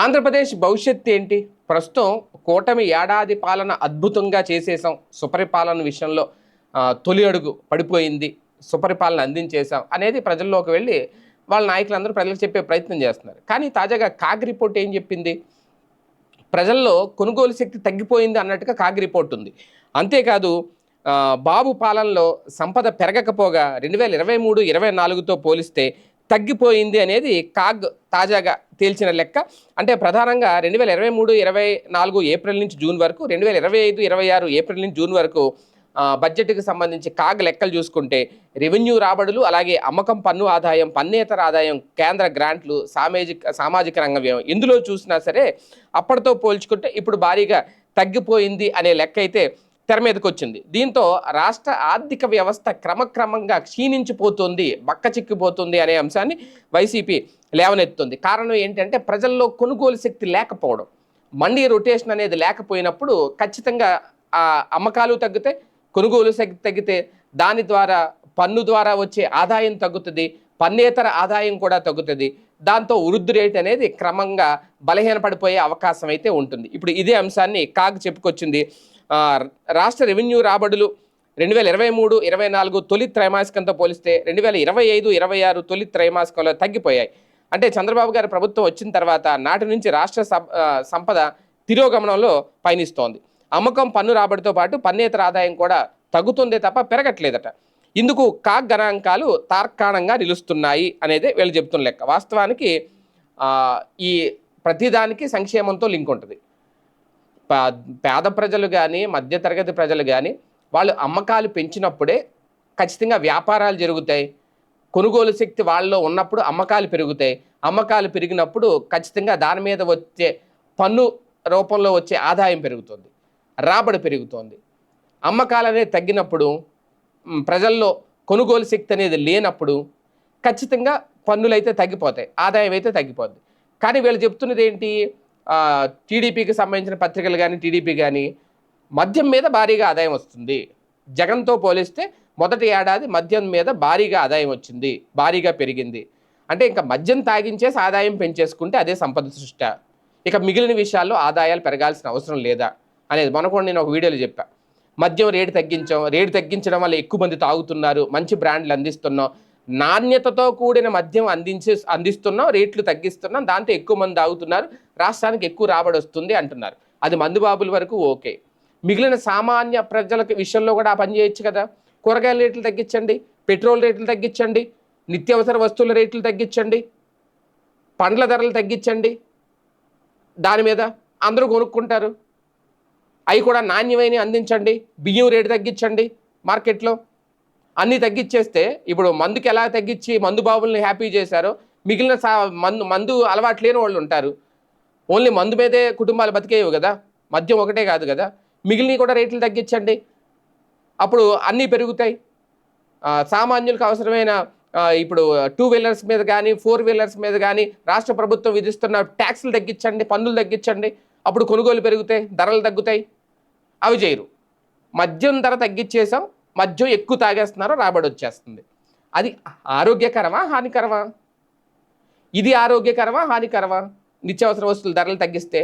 ఆంధ్రప్రదేశ్ భవిష్యత్తు ఏంటి? ప్రస్తుతం కూటమి ఏడాది పాలన అద్భుతంగా చేసేసాం. సుపరిపాలన విషయంలో తొలి అడుగు పడిపోయింది. సుపరిపాలన అందించేసాం అనేది ప్రజల్లోకి వెళ్ళి వాళ్ళ నాయకులందరూ ప్రజలకు చెప్పే ప్రయత్నం చేస్తున్నారు. కానీ తాజాగా కాగ్ రిపోర్ట్ ఏం చెప్పింది? ప్రజల్లో కొనుగోలు శక్తి తగ్గిపోయింది అన్నట్టుగా కాగ్ రిపోర్ట్ ఉంది. అంతేకాదు బాబు పాలనలో సంపద పెరగకపోగా 2023-24తో పోలిస్తే తగ్గిపోయింది అనేది కాగ్ తాజాగా తేల్చిన లెక్క. అంటే ప్రధానంగా 2023-24 ఏప్రిల్ నుంచి జూన్ వరకు, 2025-26 ఏప్రిల్ నుంచి జూన్ వరకు బడ్జెట్కి సంబంధించి కాగ్ లెక్కలు చూసుకుంటే రెవెన్యూ రాబడులు, అలాగే అమ్మకం పన్ను ఆదాయం, పన్నేతర ఆదాయం, కేంద్ర గ్రాంట్లు, సామాజిక రంగ వ్యయం ఎందులో చూసినా సరే అప్పటితో పోల్చుకుంటే ఇప్పుడు భారీగా తగ్గిపోయింది అనే లెక్క అయితే తెర మీదకి వచ్చింది. దీంతో రాష్ట్ర ఆర్థిక వ్యవస్థ క్రమక్రమంగా క్షీణించిపోతుంది, బక్కచిక్కిపోతుంది అనే అంశాన్ని వైసీపీ లేవనెత్తుంది. కారణం ఏంటంటే ప్రజల్లో కొనుగోలు శక్తి లేకపోవడం. మండీ రొటేషన్ అనేది లేకపోయినప్పుడు ఖచ్చితంగా అమ్మకాలు తగ్గితే, కొనుగోలు శక్తి తగ్గితే దాని ద్వారా పన్ను ద్వారా వచ్చే ఆదాయం తగ్గుతుంది, పన్నేతర ఆదాయం కూడా తగ్గుతుంది. దాంతో వృద్ధి రేట్ అనేది క్రమంగా బలహీనపడిపోయే అవకాశం అయితే ఉంటుంది. ఇప్పుడు ఇదే అంశాన్ని కాగ్ చెప్పుకొచ్చింది. రాష్ట్ర రెవెన్యూ రాబడులు 2023-24 తొలి త్రైమాసికంతో పోలిస్తే 2025-26 తొలి త్రైమాసికంలో తగ్గిపోయాయి. అంటే చంద్రబాబు గారి ప్రభుత్వం వచ్చిన తర్వాత నాటి నుంచి రాష్ట్ర సంపద తిరోగమనంలో పయనిస్తోంది. అమ్మకం పన్ను రాబడితో పాటు పన్నేతర ఆదాయం కూడా తగ్గుతుందే తప్ప పెరగట్లేదట. ఇందుకు కాగ్ గణాంకాలు తార్కాణంగా నిలుస్తున్నాయి అనేది వీళ్ళు చెప్తున్న లెక్క. వాస్తవానికి ఈ ప్రతిదానికి సంక్షేమంతో లింక్ ఉంటుంది. పేద ప్రజలు కానీ, మధ్యతరగతి ప్రజలు కానీ వాళ్ళు అమ్మకాలు పెంచినప్పుడే ఖచ్చితంగా వ్యాపారాలు జరుగుతాయి. కొనుగోలు శక్తి వాళ్ళలో ఉన్నప్పుడు అమ్మకాలు పెరుగుతాయి. అమ్మకాలు పెరిగినప్పుడు ఖచ్చితంగా దాని మీద వచ్చే పన్ను రూపంలో వచ్చే ఆదాయం పెరుగుతుంది, రాబడి పెరుగుతుంది. అమ్మకాలు అనేది తగ్గినప్పుడు, ప్రజల్లో కొనుగోలు శక్తి అనేది లేనప్పుడు ఖచ్చితంగా పన్నులు అయితే తగ్గిపోతాయి, ఆదాయం అయితే తగ్గిపోద్ది. కానీ వీళ్ళు చెప్తున్నది ఏంటి? టీడీపీకి సంబంధించిన పత్రికలు కానీ, టీడీపీ కానీ మద్యం మీద భారీగా ఆదాయం వస్తుంది. జగన్తో పోలిస్తే మొదటి ఏడాది మద్యం మీద భారీగా ఆదాయం వచ్చింది, భారీగా పెరిగింది. అంటే ఇంకా మద్యం తాగించేసి ఆదాయం పెంచేసుకుంటే అదే సంపద సృష్టి. ఇక మిగిలిన విషయాల్లో ఆదాయాలు పెరగాల్సిన అవసరం లేదా అనేది మొన్న నేను ఒక వీడియోలో చెప్పా. మద్యం రేటు తగ్గించాం, రేటు తగ్గించడం వల్ల ఎక్కువ మంది తాగుతున్నారు, మంచి బ్రాండ్లు అందిస్తున్నాం, నాణ్యతతో కూడిన మద్యం అందిస్తున్నాం, రేట్లు తగ్గిస్తున్నాం, దాంతో ఎక్కువ మంది తాగుతున్నారు, రాష్ట్రానికి ఎక్కువ రాబడి వస్తుంది అంటున్నారు. అది మందుబాబుల వరకు ఓకే. మిగిలిన సామాన్య ప్రజల విషయంలో కూడా ఆ పని చేయొచ్చు కదా. కూరగాయల రేట్లు తగ్గించండి, పెట్రోల్ రేట్లు తగ్గించండి, నిత్యావసర వస్తువుల రేట్లు తగ్గించండి, పండ్ల ధరలు తగ్గించండి. దాని మీద అందరూ కొనుక్కుంటారు. అవి కూడా నాణ్యమైన అందించండి. బియ్యం రేటు తగ్గించండి, మార్కెట్లో అన్నీ తగ్గించేస్తే ఇప్పుడు మందుకి ఎలా తగ్గించి మందు బాబుల్ని హ్యాపీ చేశారో మిగిలిన మందు అలవాటు లేని వాళ్ళు ఉంటారు. ఓన్లీ మందు మీదే కుటుంబాలు బతికేవి కదా, మద్యం ఒకటే కాదు కదా. మిగిలినవి కూడా రేట్లు తగ్గించండి, అప్పుడు అన్నీ పెరుగుతాయి. సామాన్యులకు అవసరమైన ఇప్పుడు 2 వీలర్స్ మీద కానీ, 4 వీలర్స్ మీద కానీ రాష్ట్ర ప్రభుత్వం విధిస్తున్న ట్యాక్సులు తగ్గించండి, పన్నులు తగ్గించండి, అప్పుడు కొనుగోలు పెరుగుతాయి, ధరలు తగ్గుతాయి. అవి చేయరు. మద్యం ధర తగ్గించేసాం, మద్యం ఎక్కువ తాగేస్తున్నారో రాబడి వచ్చేస్తుంది. అది ఆరోగ్యకరమా హానికరమా? ఇది ఆరోగ్యకరమా హానికరమా? నిత్యావసర వస్తువుల ధరలు తగ్గిస్తే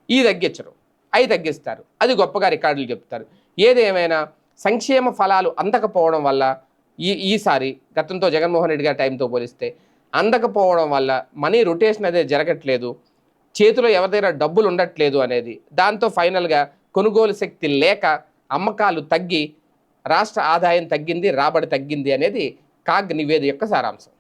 ఇవి తగ్గించరు, అవి తగ్గిస్తారు, అది గొప్పగా రికార్డులు చెప్తారు. ఏదేమైనా సంక్షేమ ఫలాలు అందకపోవడం వల్ల ఈసారి గతంతో జగన్మోహన్ రెడ్డి గారి టైంతో పోలిస్తే అందకపోవడం వల్ల మనీ రొటేషన్ అనేది జరగట్లేదు, చేతిలో ఎవరి దగ్గర డబ్బులు ఉండట్లేదు అనేది. దాంతో ఫైనల్గా కొనుగోలు శక్తి లేక అమ్మకాలు తగ్గి రాష్ట్ర ఆదాయం తగ్గింది, రాబడి తగ్గింది అనేది కాగ్ నివేదిక యొక్క సారాంశం.